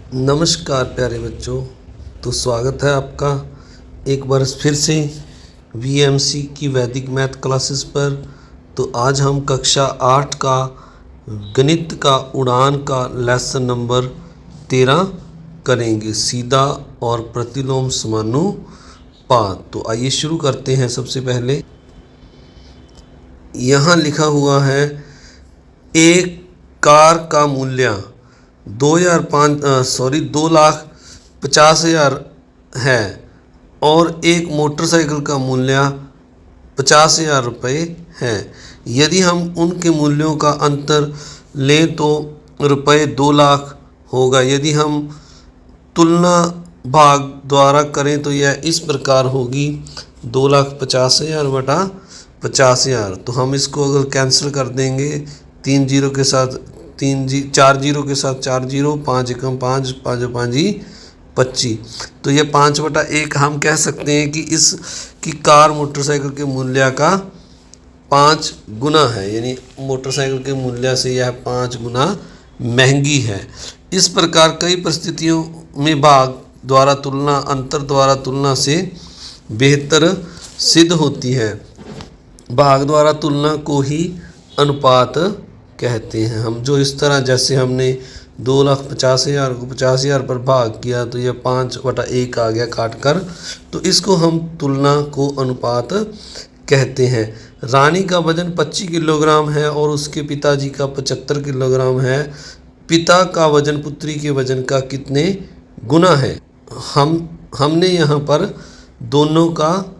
नमस्कार प्यारे बच्चों। तो स्वागत है आपका एक बार फिर से वीएमसी की वैदिक मैथ क्लासेस पर। तो आज हम कक्षा 8 का गणित का उड़ान का लेसन नंबर 13 करेंगे, सीधा और प्रतिलोम समानुपात। तो आइए शुरू करते हैं। सबसे पहले यहाँ लिखा हुआ है एक कार का मूल्य 2,50,000 है और एक मोटरसाइकिल का मूल्य 50,000 रुपये है। यदि हम उनके मूल्यों का अंतर लें तो रुपये 2 लाख होगा। यदि हम तुलना भाग द्वारा करें तो यह इस प्रकार होगी 2,50,000 बटा 50,000। तो हम इसको अगर कैंसिल कर देंगे 3 जीरो के साथ 4 जीरो के साथ 4 जीरो, 5 एकम 5, 5 5 25। तो ये 5/1 हम कह सकते हैं कि इसकी कार मोटरसाइकिल के मूल्य का 5 गुना है, यानी मोटरसाइकिल के मूल्य से यह 5 गुना महंगी है। इस प्रकार कई परिस्थितियों में भाग द्वारा तुलना अंतर द्वारा तुलना से बेहतर सिद्ध होती है। भाग द्वारा तुलना को ही अनुपात कहते हैं। हम जो इस तरह जैसे हमने 2,50,000 को 50,000 पर भाग किया तो यह 5/1 आ गया काट कर, तो इसको हम तुलना को अनुपात कहते हैं। रानी का वजन 25 किलोग्राम है और उसके पिताजी का 75 किलोग्राम है। पिता का वजन पुत्री के वजन का कितने गुना है? हमने यहाँ पर दोनों का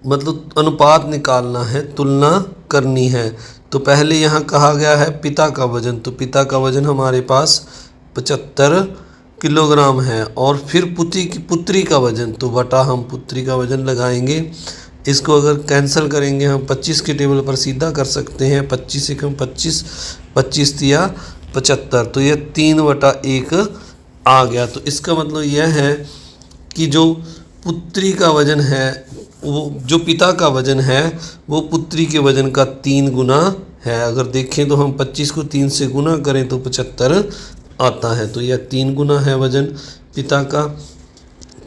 मतलब अनुपात निकालना है, तुलना करनी है। तो पहले यहाँ कहा गया है पिता का वजन, तो पिता का वजन हमारे पास 75 किलोग्राम है और फिर पुत्री का वजन, तो बटा हम पुत्री का वजन लगाएंगे। इसको अगर कैंसिल करेंगे हम 25 के टेबल पर सीधा कर सकते हैं। 25 एकम 25, 25 तिया 75, तो यह 3/1 आ गया। तो इसका मतलब यह है कि जो पुत्री का वजन है, वो जो पिता का वजन है वो पुत्री के वजन का 3 गुना है। अगर देखें तो हम 25 को 3 से गुना करें तो 75 आता है। तो यह 3 गुना है वजन पिता का।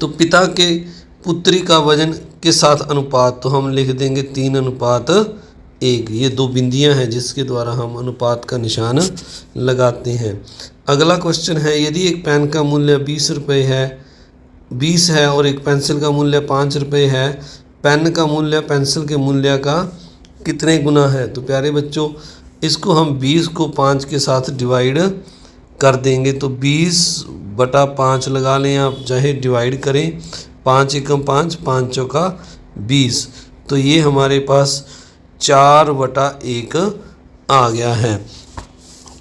तो पिता के पुत्री का वजन के साथ अनुपात, तो हम लिख देंगे 3:1। ये 2 बिंदियां हैं जिसके द्वारा हम अनुपात का निशान लगाते हैं। अगला क्वेश्चन है, यदि एक पेन का मूल्य 20 है और एक पेंसिल का मूल्य 5 रुपये है, पेन का मूल्य पेंसिल के मूल्य का कितने गुना है? तो प्यारे बच्चों, इसको हम 20 को 5 के साथ डिवाइड कर देंगे। तो 20/5 लगा लें आप, चाहे डिवाइड करें। 5 एकम 5, 5 चौका 20, तो ये हमारे पास 4/1 आ गया है।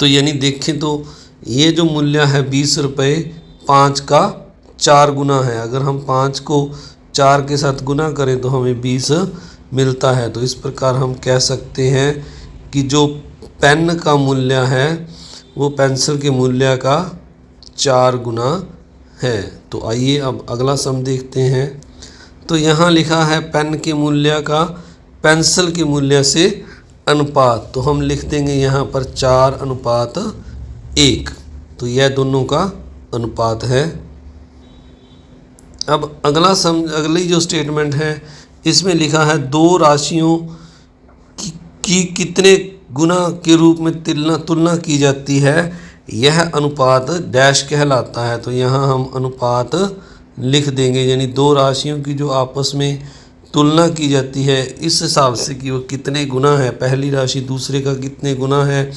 तो यानी देखें तो ये जो मूल्य है 20 रुपये, 5 का 4 गुना है। अगर हम 5 को 4 के साथ गुना करें तो हमें 20 मिलता है। तो इस प्रकार हम कह सकते हैं कि जो पेन का मूल्य है वो पेंसिल के मूल्य का 4 गुना है। तो आइए अब अगला सम देखते हैं। तो यहाँ लिखा है पेन के मूल्य का पेंसिल के मूल्य से अनुपात, तो हम लिख देंगे यहाँ पर 4:1। तो यह दोनों का अनुपात है। अब अगली जो स्टेटमेंट है इसमें लिखा है दो राशियों की कितने गुना के रूप में तुलना की जाती है, यह अनुपात डैश कहलाता है। तो यहाँ हम अनुपात लिख देंगे, यानी 2 राशियों की जो आपस में तुलना की जाती है इस हिसाब से कि वो कितने गुना है। पहली राशि दूसरे का कितने गुना है,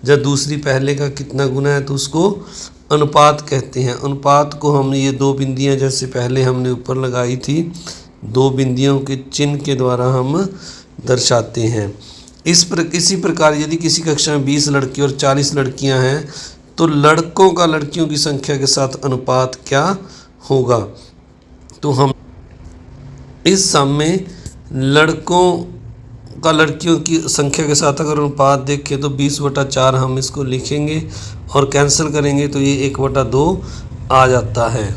जब दूसरी पहले का कितना गुना है, तो उसको अनुपात कहते हैं। अनुपात को हम ये 2 बिंदियां जैसे पहले हमने ऊपर लगाई थी, 2 बिंदियों के चिन्ह के द्वारा हम दर्शाते हैं। इसी प्रकार यदि किसी कक्षा में 20 लड़के और 40 लड़कियां हैं तो लड़कों का लड़कियों की संख्या के साथ अनुपात क्या होगा? तो हम इस सम में लड़कों का लड़कियों की संख्या के साथ अगर अनुपात देखें तो 20/4 हम इसको लिखेंगे और कैंसिल करेंगे तो ये 1/2 आ जाता है।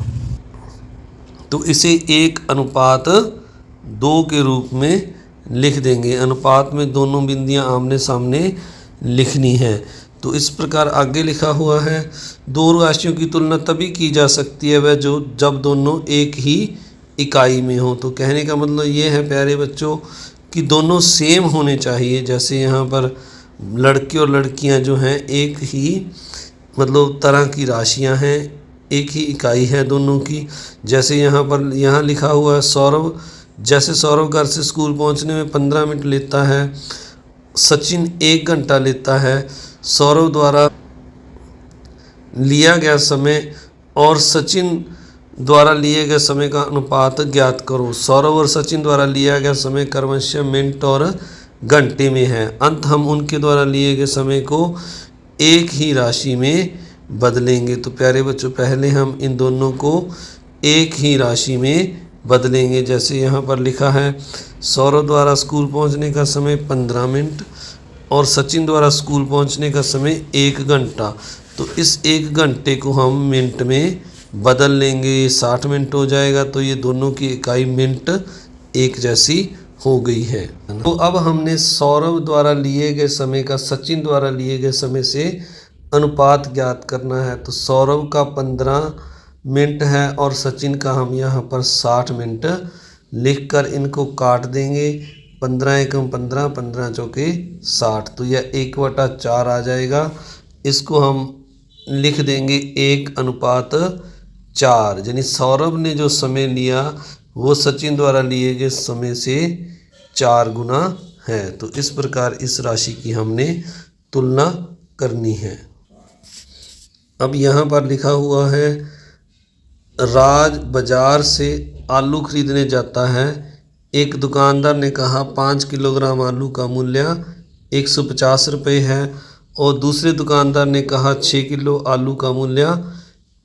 तो इसे 1:2 के रूप में लिख देंगे। अनुपात में दोनों बिंदियां आमने सामने लिखनी है। तो इस प्रकार आगे लिखा हुआ है, दो राशियों की तुलना तभी की जा सकती है वह जो जब दोनों एक ही इकाई में हो। तो कहने का मतलब ये है प्यारे बच्चों कि दोनों सेम होने चाहिए। जैसे यहाँ पर लड़के और लड़कियाँ जो हैं एक ही मतलब तरह की राशियाँ हैं, एक ही इकाई है दोनों की। जैसे यहाँ लिखा हुआ है सौरभ, जैसे सौरभ घर से स्कूल पहुँचने में 15 मिनट लेता है, सचिन 1 घंटा लेता है। सौरभ द्वारा लिया गया समय और सचिन द्वारा लिए गए समय का अनुपात ज्ञात करो। सौरभ और सचिन द्वारा लिया गया समय क्रमशः मिनट और घंटे में है। अंत हम उनके द्वारा लिए गए समय को एक ही राशि में बदलेंगे। तो प्यारे बच्चों पहले हम इन दोनों को एक ही राशि में बदलेंगे। जैसे यहाँ पर लिखा है सौरभ द्वारा स्कूल पहुँचने का समय 15 मिनट और सचिन द्वारा स्कूल पहुँचने का समय 1 घंटा। तो इस 1 घंटे को हम मिनट में बदल लेंगे, 60 मिनट हो जाएगा। तो ये दोनों की इकाई मिनट एक जैसी हो गई है। तो अब हमने सौरभ द्वारा लिए गए समय का सचिन द्वारा लिए गए समय से अनुपात ज्ञात करना है। तो सौरभ का 15 मिनट है और सचिन का हम यहाँ पर 60 मिनट लिखकर इनको काट देंगे। 15 एकम 15, 15 चौके 60। तो यह 1/4 आ जाएगा। इसको हम लिख देंगे 1:4, यानी सौरभ ने जो समय लिया वो सचिन द्वारा लिए गए समय से 4 गुना है। तो इस प्रकार इस राशि की हमने तुलना करनी है। अब यहाँ पर लिखा हुआ है राज बाजार से आलू खरीदने जाता है। एक दुकानदार ने कहा 5 किलोग्राम आलू का मूल्य 150 रुपये है और दूसरे दुकानदार ने कहा 6 किलो आलू का मूल्य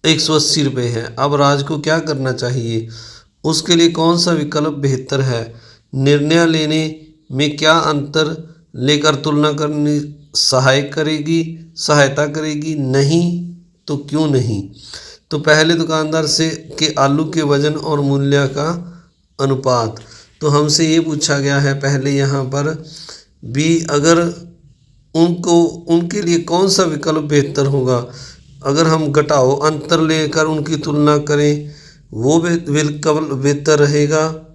180 रुपये है। अब राज को क्या करना चाहिए? उसके लिए कौन सा विकल्प बेहतर है? निर्णय लेने में क्या अंतर लेकर तुलना करनी सहायता करेगी? नहीं तो क्यों नहीं? तो पहले दुकानदार से के आलू के वजन और मूल्य का अनुपात। तो हमसे ये पूछा गया है पहले यहाँ पर भी अगर उनके लिए कौन सा विकल्प बेहतर होगा। अगर हम घटाओ अंतर लेकर उनकी तुलना करें वो विकल्प बेहतर रहेगा।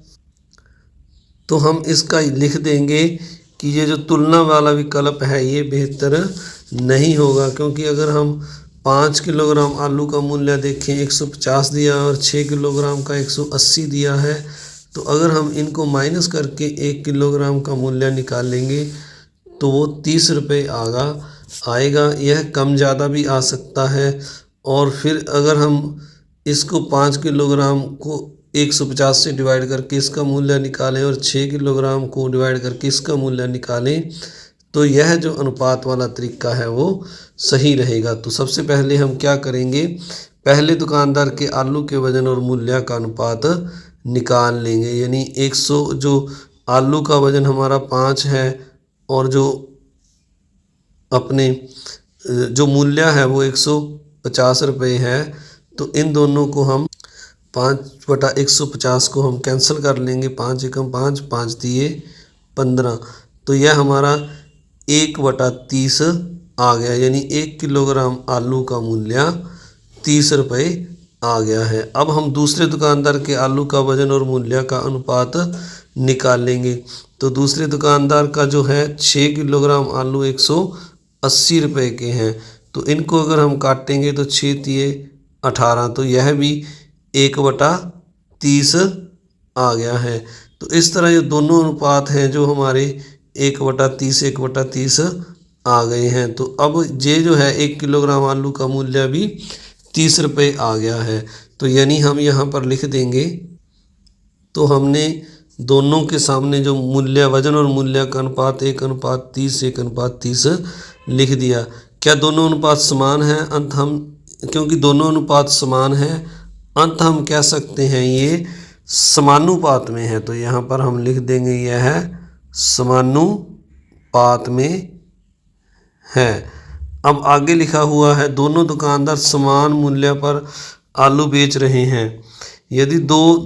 तो हम इसका लिख देंगे कि ये जो तुलना वाला विकल्प है ये बेहतर नहीं होगा, क्योंकि अगर हम 5 किलोग्राम आलू का मूल्य देखें 150 दिया और 6 किलोग्राम का 180 दिया है, तो अगर हम इनको माइनस करके 1 किलोग्राम का मूल्य निकालेंगे तो वो 30 रुपये आएगा। यह कम ज़्यादा भी आ सकता है। और फिर अगर हम इसको 5 किलोग्राम को 150 से डिवाइड करके इसका मूल्य निकालें और 6 किलोग्राम को डिवाइड करके इसका मूल्य निकालें तो यह जो अनुपात वाला तरीका है वो सही रहेगा। तो सबसे पहले हम क्या करेंगे, पहले दुकानदार के आलू के वजन और मूल्य का अनुपात निकाल लेंगे। यानी 100 जो आलू का वजन हमारा 5 है और जो अपने जो मूल्य है वो 150 रुपये है, तो इन दोनों को हम 5/150 को हम कैंसिल कर लेंगे। 5 एकम 5, 5 दिए 15। तो यह हमारा 1/30 आ गया। यानी 1 किलोग्राम आलू का मूल्य 30 रुपये आ गया है। अब हम दूसरे दुकानदार के आलू का वजन और मूल्य का अनुपात निकालेंगे। तो दूसरे दुकानदार का जो है 6 किलोग्राम आलू 180 रुपये के हैं। तो इनको अगर हम काटेंगे तो 6 तिये 18, तो यह भी 1/30 आ गया है। तो इस तरह ये दोनों अनुपात हैं जो हमारे 1/30 आ गए हैं। तो अब ये जो है 1 किलोग्राम आलू का मूल्य भी 30 रुपये आ गया है। तो यानी हम यहाँ पर लिख देंगे, तो हमने दोनों के सामने जो मूल्य वजन और मूल्य का अनुपात 1:30 1:30 लिख दिया। क्या दोनों अनुपात समान हैं? अंत हम क्योंकि दोनों अनुपात समान हैं अंत हम कह सकते हैं ये समानुपात में है। तो यहाँ पर हम लिख देंगे यह है समानुपात में है। अब आगे लिखा हुआ है दोनों दुकानदार समान मूल्य पर आलू बेच रहे हैं। यदि दो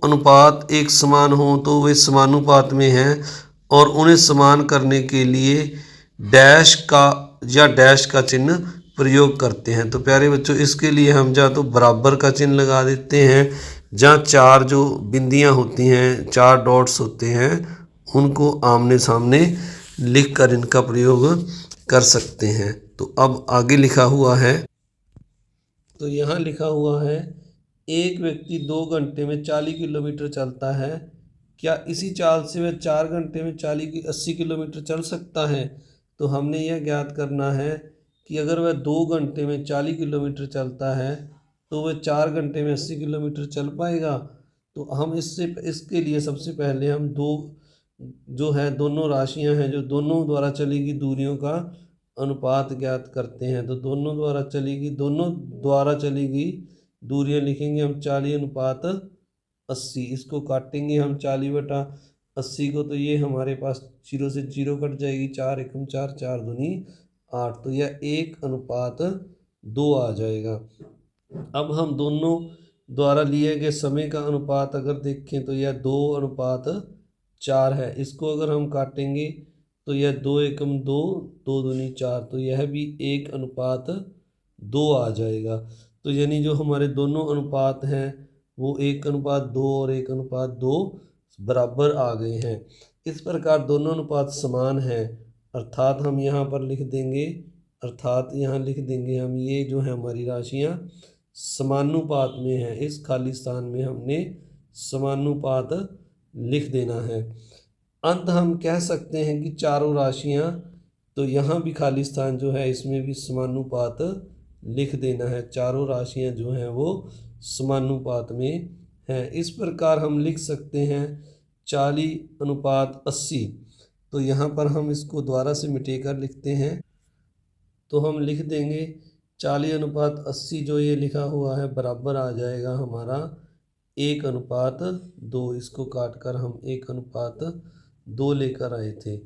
अनुपात एक समान हो तो वे समानुपात में हैं और उन्हें समान करने के लिए डैश का या डैश का चिन्ह प्रयोग करते हैं। तो प्यारे बच्चों, इसके लिए हम या तो बराबर का चिन्ह लगा देते हैं, जहाँ चार जो बिंदियाँ होती हैं, चार डॉट्स होते हैं, उनको आमने सामने लिख कर इनका प्रयोग कर सकते हैं। तो अब आगे लिखा हुआ है, तो यहाँ लिखा हुआ है, एक व्यक्ति 2 घंटे में 40 किलोमीटर चलता है, क्या इसी चाल से वह 4 घंटे में 80 किलोमीटर चल सकता है? तो हमने यह ज्ञात करना है कि अगर वह 2 घंटे में 40 किलोमीटर चलता है तो वह 4 घंटे में 80 किलोमीटर चल पाएगा। तो हम इसके लिए सबसे पहले हम दो जो है दोनों राशियां हैं, जो दोनों द्वारा चली गई दूरियों का अनुपात ज्ञात करते हैं। तो दोनों द्वारा चली गई दूरियां लिखेंगे हम 40/80। इसको काटेंगे हम 40/80 को, तो ये हमारे पास 0 से 0 कट जाएगी, 4 एकम 4, 4 दूनी 8, तो यह 1/2 आ जाएगा। अब हम दोनों द्वारा लिए गए समय का अनुपात अगर देखें तो यह 2/4 है। इसको अगर हम काटेंगे तो यह 2 एकम 2, 2 दूनी 4, तो यह भी 1/2 आ जाएगा। तो यानी जो हमारे दोनों अनुपात हैं वो 1/2 और 1/2 बराबर आ गए हैं। इस प्रकार दोनों अनुपात समान हैं, अर्थात हम यहाँ पर लिख देंगे, हम ये जो है हमारी राशियाँ समानुपात में है। इस खाली स्थान में हमने समानुपात लिख देना है। अंत हम कह सकते हैं कि चारों राशियां, तो यहाँ भी खाली स्थान जो है इसमें भी समानुपात लिख देना है। चारों राशियां जो हैं वो समानुपात में हैं। इस प्रकार हम लिख सकते हैं 40/80। तो यहाँ पर हम इसको दोबारा से मिटेकर लिखते हैं, तो हम लिख देंगे 40/80 जो ये लिखा हुआ है बराबर आ जाएगा हमारा 1/2। इसको काट कर हम 1/2 लेकर आए थे।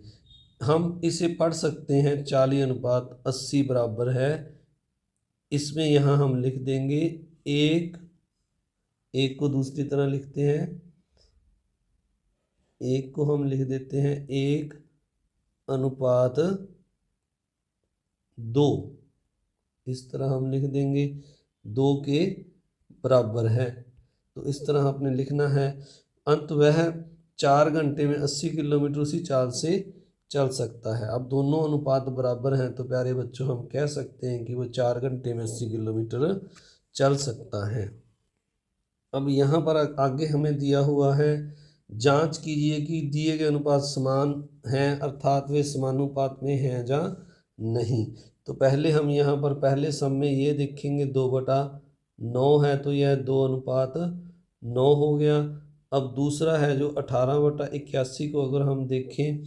हम इसे पढ़ सकते हैं 40/80 बराबर है, इसमें यहाँ हम लिख देंगे एक को दूसरी तरह लिखते हैं, एक को हम लिख देते हैं 1/2, इस तरह हम लिख देंगे 2 के बराबर है। तो इस तरह आपने लिखना है। अंत वह 4 घंटे में 80 किलोमीटर उसी चाल से चल सकता है। अब दोनों अनुपात बराबर हैं, तो प्यारे बच्चों हम कह सकते हैं कि वो 4 घंटे में 80 किलोमीटर चल सकता है। अब यहाँ पर आगे हमें दिया हुआ है, जांच कीजिए कि दिए गए अनुपात समान हैं, अर्थात वे समानुपात में हैं या नहीं। तो पहले हम यहाँ पर पहले सम में ये देखेंगे 2/9 है, तो यह 2/9 हो गया। अब दूसरा है जो 18/81 को अगर हम देखें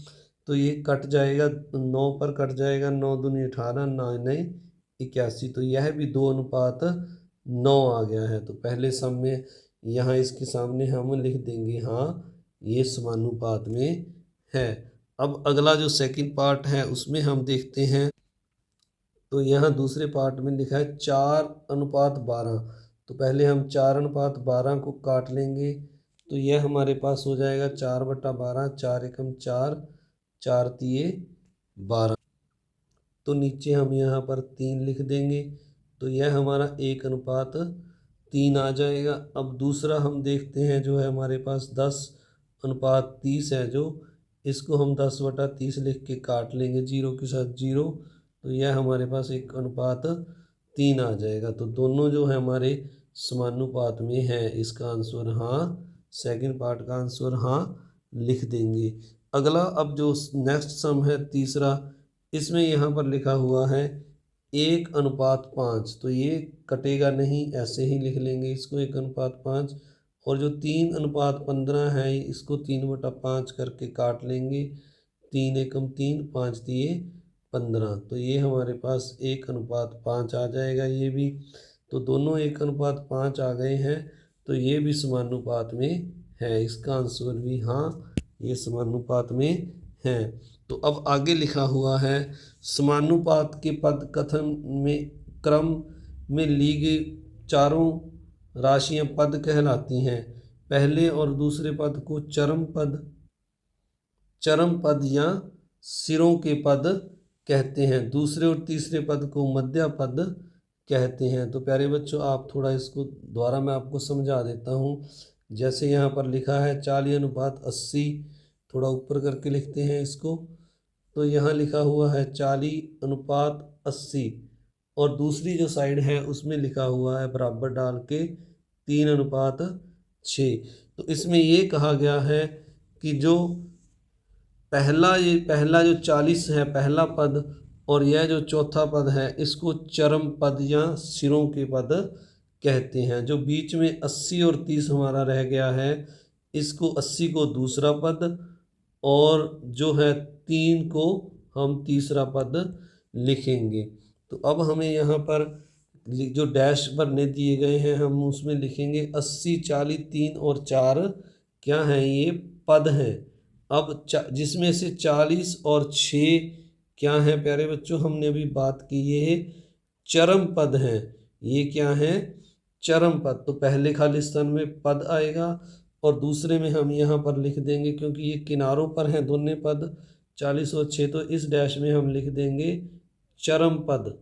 तो ये कट जाएगा, 9 पर कट जाएगा, 9 दूनी 18, 9 81, तो यह भी 2/9 आ गया है। तो पहले सम में यहाँ इसके सामने हम लिख देंगे हाँ ये समानुपात में है। अब अगला जो सेकंड पार्ट है उसमें हम देखते हैं, तो यहाँ दूसरे पार्ट में लिखा है 4/12। तो पहले हम 4/12 को काट लेंगे, तो यह हमारे पास हो जाएगा 4/12, 4 एकम 4, 4 तिये 12। तो नीचे हम यहाँ पर 3 लिख देंगे, तो यह हमारा 1/3 आ जाएगा। अब दूसरा हम देखते हैं जो है हमारे पास 10/30 है, जो इसको हम 10/30 लिख के काट लेंगे 0 के साथ 0, तो यह हमारे पास 1/3 आ जाएगा। तो दोनों जो है हमारे समानुपात में है। इसका आंसर हाँ, सेकंड पार्ट का आंसर हाँ लिख देंगे। अगला अब जो नेक्स्ट सम है तीसरा, इसमें यहाँ पर लिखा हुआ है 1/5, तो ये कटेगा नहीं, ऐसे ही लिख लेंगे इसको 1/5। और जो 3/15 है इसको 3/5 करके काट लेंगे, 3 एकम 3, 5 तिये 15, तो ये हमारे पास 1/5 आ जाएगा ये भी। तो दोनों 1/5 आ गए हैं, तो ये भी समानुपात में है। इसका आंसर भी हाँ ये समानुपात में है। तो अब आगे लिखा हुआ है, समानुपात के पद कथन में क्रम में ली गई चारों राशियां पद कहलाती हैं। पहले और दूसरे पद को चरम पद या सिरों के पद कहते हैं, दूसरे और तीसरे पद को मध्य पद कहते हैं। तो प्यारे बच्चों, आप थोड़ा इसको दोबारा मैं आपको समझा देता हूँ। जैसे यहाँ पर लिखा है 40/80, थोड़ा ऊपर करके लिखते हैं इसको। तो यहाँ लिखा हुआ है 40/80 और दूसरी जो साइड है उसमें लिखा हुआ है बराबर डाल के 3/6। तो इसमें ये कहा गया है कि जो पहला जो 40 है पहला पद, और यह जो चौथा पद है इसको चरम पद या सिरों के पद कहते हैं। जो बीच में 80 और 30 हमारा रह गया है, इसको 80 को दूसरा पद और जो है 3 को हम तीसरा पद लिखेंगे। तो अब हमें यहाँ पर जो डैश भरने दिए गए हैं हम उसमें लिखेंगे 80, 40, 3 और 4 क्या हैं, ये पद हैं। अब जिसमें से 40 और 6 क्या हैं प्यारे बच्चों, हमने अभी बात की, ये चरम पद हैं। ये क्या हैं, चरम पद। तो पहले खाली स्थान में पद आएगा और दूसरे में हम यहाँ पर लिख देंगे, क्योंकि ये किनारों पर हैं दोनों पद 40 और 6, तो इस डैश में हम लिख देंगे चरम पद।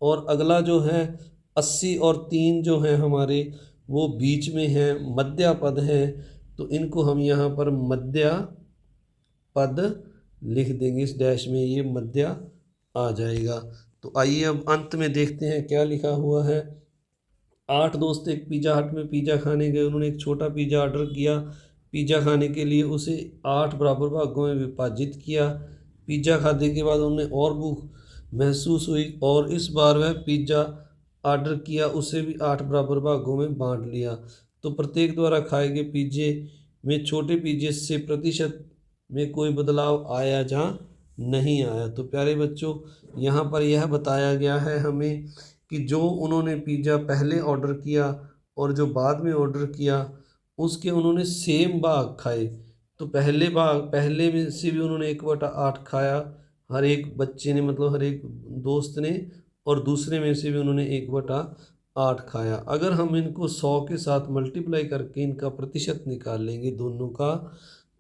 और अगला जो है 80 और 3 जो हैं हमारे, वो बीच में हैं, मध्य पद हैं। तो इनको हम यहाँ पर मध्य पद लिख देंगे, इस डैश में ये मध्य आ जाएगा। तो आइए अब अंत में देखते हैं क्या लिखा हुआ है। 8 दोस्त एक पिज़्ज़ा हट में पिज़्ज़ा खाने गए। उन्होंने एक छोटा पिज़्ज़ा ऑर्डर किया। पिज़्ज़ा खाने के लिए उसे 8 बराबर भागों में विभाजित किया। पिज़्ज़ा खाने के बाद उन्हें और भूख महसूस हुई और इस बार वह पिज़्ज़ा ऑर्डर किया, उसे भी 8 बराबर भागों में बांट लिया। तो प्रत्येक द्वारा खाए गए पिज़्ज़े में छोटे पिज़्ज़े से प्रतिशत में कोई बदलाव आया या नहीं आया। तो प्यारे बच्चों, यहाँ पर यह बताया गया है हमें कि जो उन्होंने पिज़्ज़ा पहले ऑर्डर किया और जो बाद में ऑर्डर किया उसके उन्होंने सेम भाग खाए। तो पहले में से भी उन्होंने 1/8 खाया, हर एक बच्चे ने, मतलब हर एक दोस्त ने, और दूसरे में से भी उन्होंने 1/8 खाया। अगर हम इनको 100 के साथ मल्टीप्लाई करके इनका प्रतिशत निकाल लेंगे दोनों का,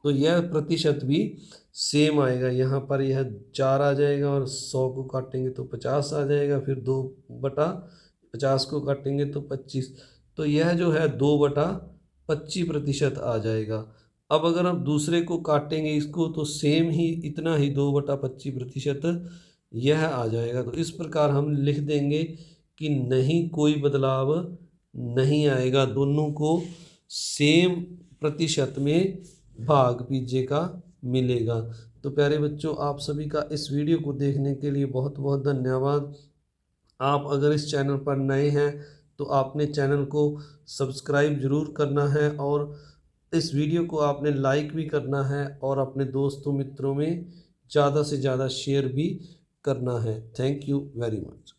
तो यह प्रतिशत भी सेम आएगा। यहाँ पर यह 4 आ जाएगा और 100 को काटेंगे तो 50 आ जाएगा, फिर 2/50 को काटेंगे तो 25। तो यह जो है 2/25% आ जाएगा। अब अगर हम दूसरे को काटेंगे इसको, तो सेम ही इतना ही 2/25% यह आ जाएगा। तो इस प्रकार हम लिख देंगे कि नहीं, कोई बदलाव नहीं आएगा, दोनों को सेम प्रतिशत में भाग पिज़्ज़े का मिलेगा। तो प्यारे बच्चों, आप सभी का इस वीडियो को देखने के लिए बहुत बहुत धन्यवाद। आप अगर इस चैनल पर नए हैं तो आपने चैनल को सब्सक्राइब ज़रूर करना है और इस वीडियो को आपने लाइक भी करना है और अपने दोस्तों मित्रों में ज़्यादा से ज़्यादा शेयर भी करना है। Thank you very much.